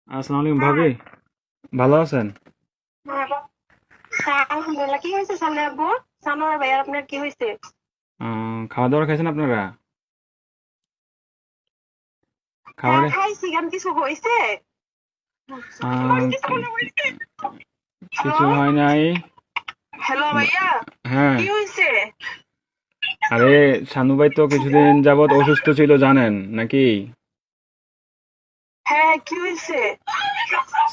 আসসালামু আলাইকুম ভাবি, ভালো আছেন? হ্যাঁ, আলহামদুলিল্লাহ। কি হয়েছে সামনে আব্বু? সানোয়ার ভাই, আর আপনার কি হয়েছে? খাওয়া দাওয়া খাইছেন আপনারা? খাবার হ্যাঁ, খাইছি। কেন, কিছু হয়েছে? আহ, কিছু হয় নাই। হ্যালো বা- ভাইয়া, হ্যাঁ। কি হয়েছে? আরে, শানু ভাই তো কিছুদিন যাবৎ অসুস্থ ছিল জানেন নাকি? হ্যাঁ, কি হয়েছে?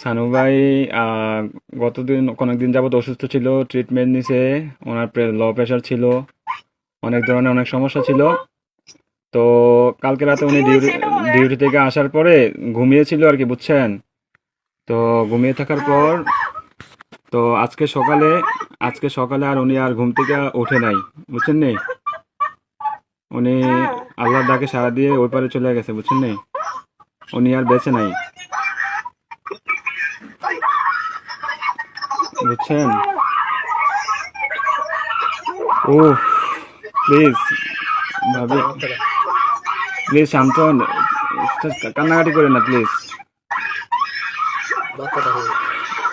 শানু ভাই আহ, গতদিন কয়েকদিন যাবৎ অসুস্থ ছিল, ট্রিটমেন্ট নিছে। ওনার লো প্রেশার ছিল, অনেক ধরনের অনেক সমস্যা ছিল। তো কালকে রাতে কি উনি হয়েছে এটা বলেন। ডিউটি থেকে আসার পরে ঘুমিয়েছিল আর কি, বুঝছেন? তো ঘুমিয়ে থাকার হ্যাঁ। পর তো আজকে সকালে আর উনি আর ঘুম থেকে ওঠে নাই, বুঝছেন নি? উনি হ্যাঁ। আল্লাহর ডাকে সাড়া দিয়ে ওই পারে চলে গেছে, বুঝছেন নি? উনি আর বেঁচে নাই, বুঝছেন? ও, প্লিজ ভাবি, প্লিজ শান্ত হন। কান্নাকাটি করেন না প্লিজ।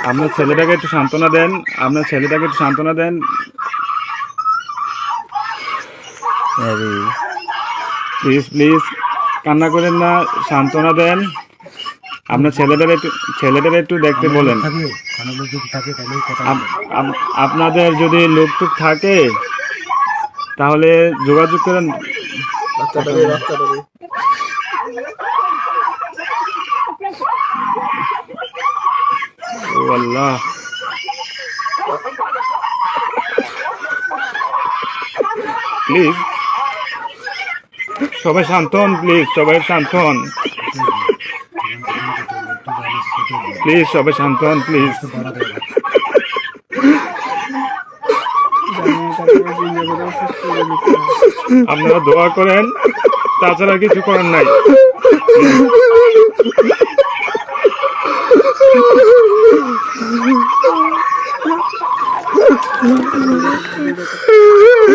আপনার ছেলেটাকে একটু সান্ত্বনা দেন। আপনার ছেলেটাকে একটু সান্ত্বনা দেন। আরে, প্লিজ প্লিজ কান্না করেন না, সান্ত্বনা দেন। আপনার ছেলেদের একটু দেখতে আমার লোক বলেন। থাকে, আমার লোক যদি থাকে তাহলে কথা আপ- বলতে আপনাদের যদি লোকটুক থাকে তাহলে যোগাযোগ করেন। কথা বলেন। ও আল্লাহ, প্লিজ সবাই শান্ত হন, প্লিজ সবাই শান্ত হন, এটাই বল। তখন তখন কথা বলবো, একটু জানিস এটাই বল। প্লিজ সবাই শান্ত হন, প্লিজ। একটু বাড়া দেয় না। আপনারা দোয়া করেন, তাছাড়া কিছু করার নাই।